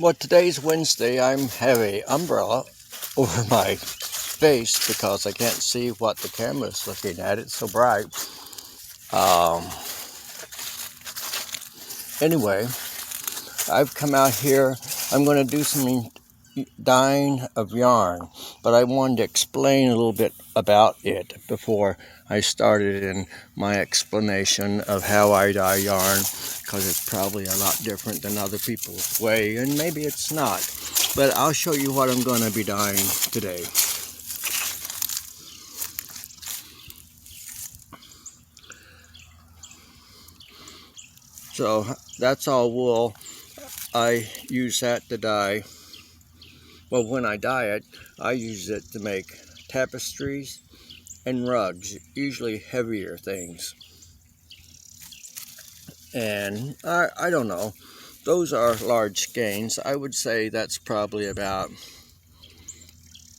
Well, today's Wednesday. I have an umbrella over my face because I can't see what the camera is looking at. It's so bright. Um, anyway, I've come out here. I'm going to do some dyeing of yarn, but I wanted to explain a little bit about it before I started in my explanation of how I dye yarn, because it's probably a lot different than other people's way, and maybe it's not, but I'll show you what I'm going to be dyeing today. So that's all wool. I use that to dye. Well, when I dye it, I use it to make tapestries and rugs, usually heavier things. And I don't know, those are large skeins. I would say that's probably about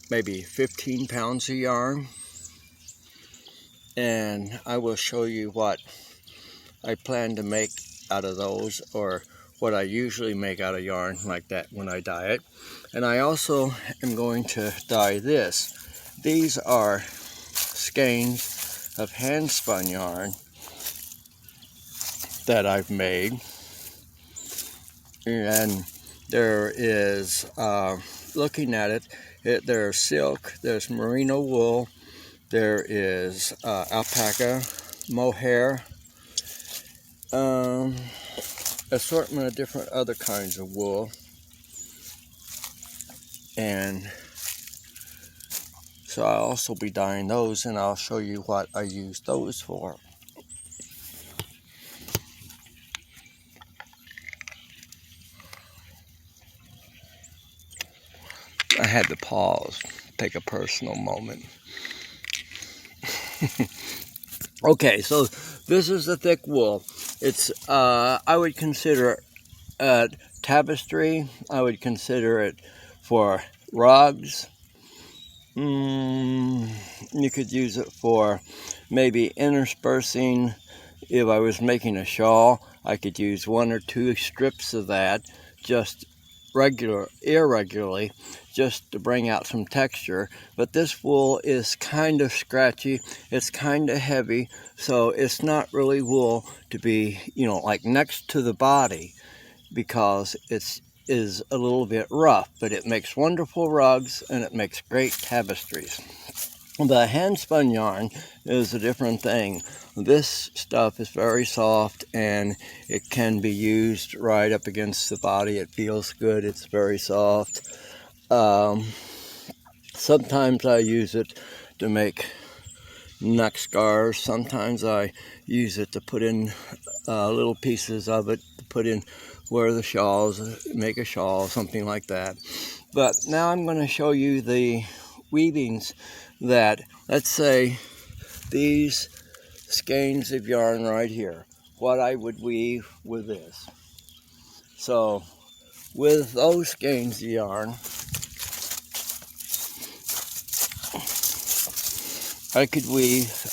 maybe 15 pounds of yarn. And I will show you what I plan to make out of those, or what I usually make out of yarn like that when I dye it. And I also am going to dye this. These are skeins of hand spun yarn that I've made, and there is looking at it, there's silk, there's merino wool, there is alpaca, mohair, assortment of different other kinds of wool. And so I'll also be dyeing those, and I'll show you what I use those for. I had to pause, take a personal moment. Okay, so this is the thick wool. It's I would consider it tapestry. I would consider it for rugs. You could use it for maybe interspersing. If I was making a shawl, I could use 1 or 2 strips of that, just irregularly, just to bring out some texture. But this wool is kind of scratchy, it's kind of heavy, so it's not really wool to be, like next to the body, because it is a little bit rough, but it makes wonderful rugs and it makes great tapestries. The hand spun yarn is a different thing. This stuff is very soft and it can be used right up against the body. It feels good, it's very soft. Sometimes I use it to make neck scarves. Sometimes I use it to put in little pieces of it to put in where the shawls, make a shawl, something like that. But now I'm going to show you the weavings that, let's say, these skeins of yarn right here, what I would weave with this. So with those skeins of yarn,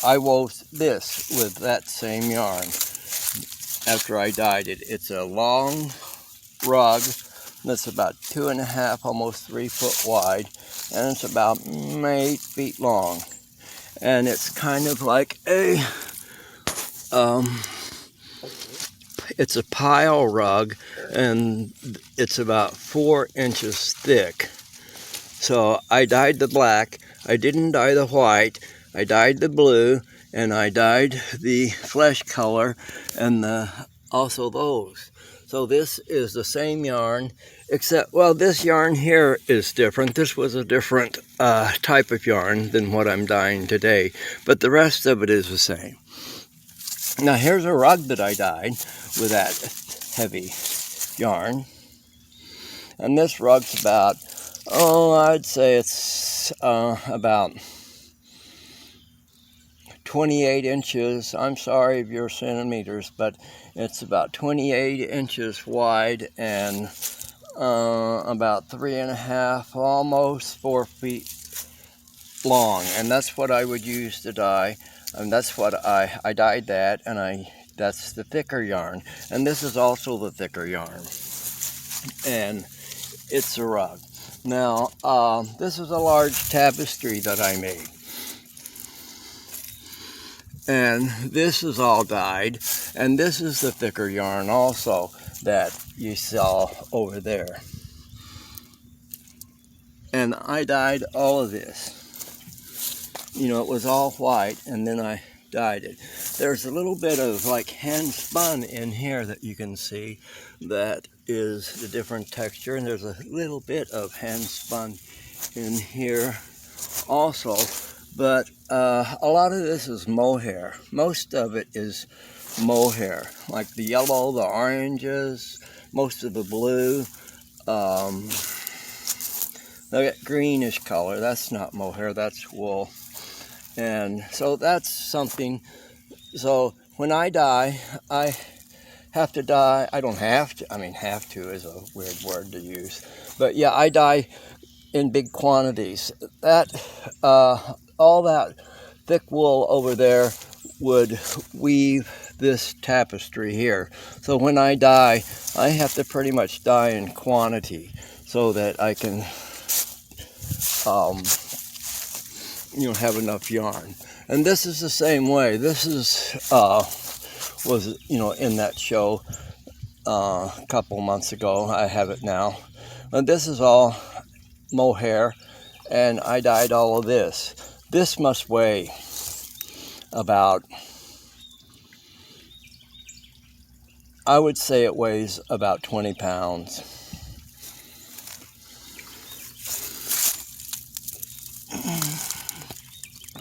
I wove this with that same yarn after I dyed it. It's a long rug that's about 2.5, almost 3 foot wide, and it's about 8 feet long. And it's kind of like it's a pile rug, and it's about 4 inches thick. So I dyed the black, I didn't dye the white, I dyed the blue, and I dyed the flesh color, and also those. So this is the same yarn, except, well, this yarn here is different. This was a different type of yarn than what I'm dyeing today, but the rest of it is the same. Now here's a rug that I dyed with that heavy yarn, and this rug's about, I'd say it's about 28 inches. I'm sorry if you're centimeters, but it's about 28 inches wide and about 3.5, almost 4 feet long. And that's what I would use to dye. And that's what I dyed that, and that's the thicker yarn. And this is also the thicker yarn. And it's a rug. Now, this is a large tapestry that I made. And this is all dyed, and this is the thicker yarn also that you saw over there. And I dyed all of this. You know, it was all white, and then I dyed it. There's a little bit of like hand spun in here that you can see that is the different texture, and there's a little bit of hand spun in here also. But a lot of this is mohair. Most of it is mohair, like the yellow, the oranges, most of the blue. That greenish color, that's not mohair, that's wool. And so that's something. So when I dye, I have to dye. I don't have to. I mean, have to is a weird word to use. But yeah, I dye in big quantities. That all that thick wool over there would weave this tapestry here. So when I dye, I have to pretty much dye in quantity so that I can have enough yarn. And this is the same way. This is was in that show a couple months ago. I have it now. And this is all mohair, and I dyed all of this. This must weigh about, I would say it weighs about 20 pounds.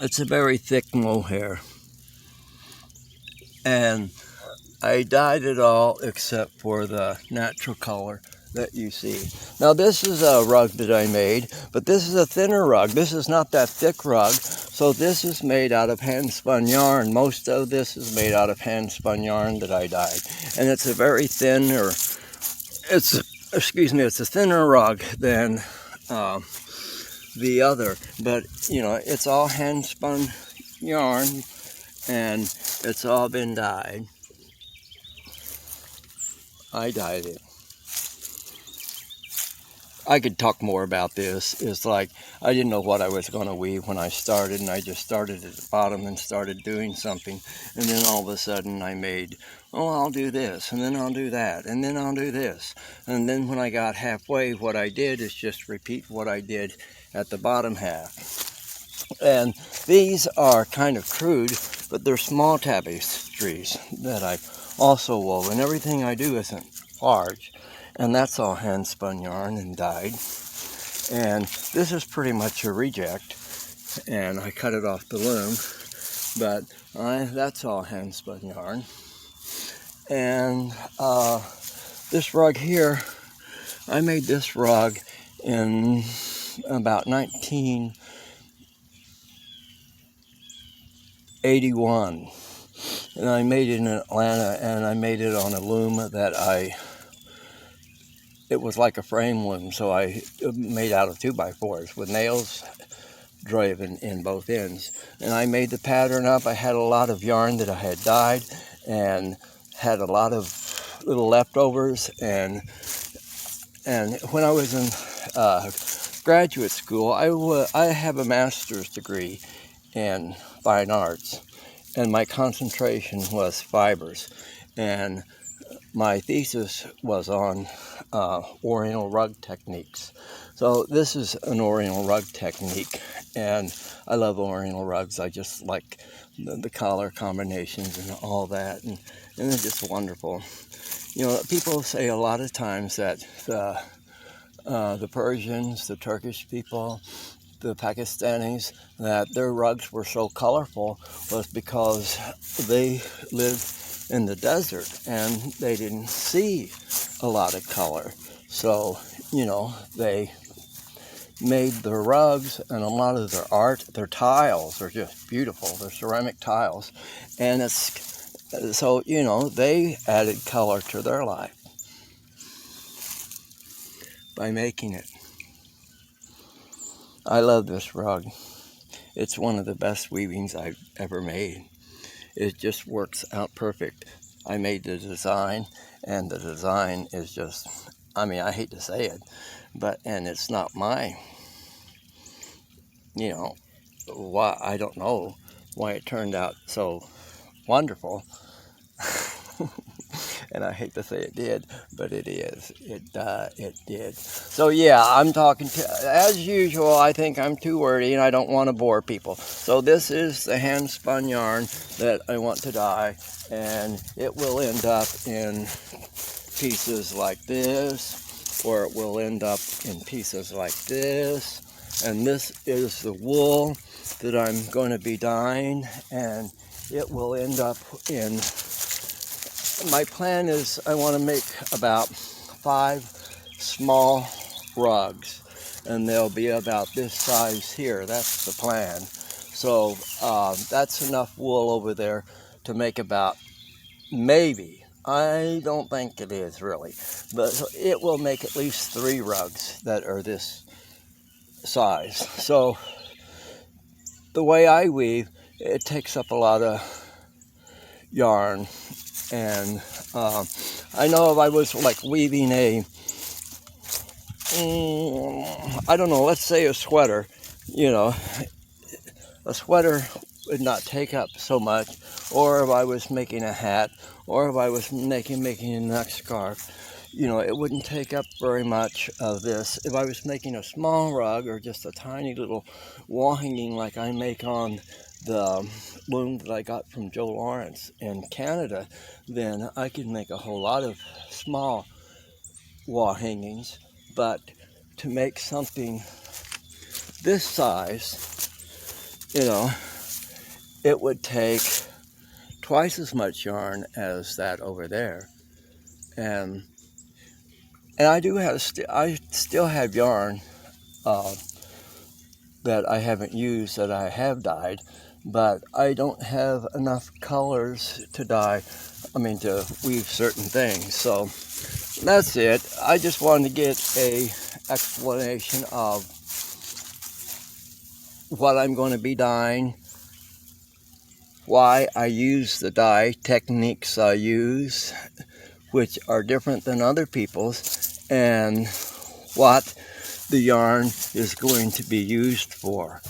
It's a very thick mohair. And I dyed it all except for the natural color that you see. Now this is a rug that I made, but this is a thinner rug. This is not that thick rug. So this is made out of hand spun yarn. Most of this is made out of hand spun yarn that I dyed. And it's a very thin, it's a thinner rug than the other. But it's all hand spun yarn, and it's all been dyed. I dyed it. I could talk more about this. It's like I didn't know what I was going to weave when I started, and I just started at the bottom and started doing something. And then all of a sudden I made, I'll do this, and then I'll do that, and then I'll do this. And then when I got halfway, what I did is just repeat what I did at the bottom half. And these are kind of crude, but they're small tapestries that I've also woven. Everything I do isn't large. And that's all hand spun yarn and dyed. And this is pretty much a reject, and I cut it off the loom, but that's all hand spun yarn. And this rug here, I made this rug in about 1981. And I made it in Atlanta, and I made it on a loom that it was like a frame loom, so I made out of 2x4s with nails driven in both ends. And I made the pattern up. I had a lot of yarn that I had dyed and had a lot of little leftovers. And when I was in graduate school, I have a master's degree in fine arts, and my concentration was fibers. And my thesis was on Oriental rug techniques. So this is an Oriental rug technique, and I love Oriental rugs. I just like the color combinations and all that, and they're just wonderful. People say a lot of times that the Persians, the Turkish people, the Pakistanis, that their rugs were so colorful was because they lived in the desert and they didn't see a lot of color. So, they made their rugs, and a lot of their art, their tiles are just beautiful. They're ceramic tiles. And so, they added color to their life by making it. I love this rug. It's one of the best weavings I've ever made. It just works out perfect. I made the design, and the design is just I mean, I hate to say it, and it's not my, you know, why, I don't know why it turned out so wonderful. And I hate to say it did, but it is. It did. So yeah, I'm talking to, as usual, I think I'm too wordy and I don't want to bore people. So this is the hand spun yarn that I want to dye, and it will end up in pieces like this, or it will end up in pieces like this. And this is the wool that I'm going to be dyeing, and it will end up in, my plan is I want to make about 5 small rugs, and they'll be about this size here. That's the plan. So that's enough wool over there to make about, maybe, I don't think it is really, but it will make at least 3 rugs that are this size. So the way I weave, it takes up a lot of yarn, and I know if I was like weaving I don't know, let's say a sweater, you know, a sweater would not take up so much, or if I was making a hat, or if I was making a neck scarf, you know, it wouldn't take up very much of this. If I was making a small rug or just a tiny little wall hanging like I make on the loom that I got from Joe Lawrence in Canada, then I could make a whole lot of small wall hangings. But to make something this size, you know, it would take twice as much yarn as that over there. And I do have, I still have yarn that I haven't used, that I have dyed, but I don't have enough colors to dye, to weave certain things. So that's it. I just wanted to get a explanation of what I'm going to be dyeing, why I use the dye techniques I use, which are different than other people's, and what the yarn is going to be used for.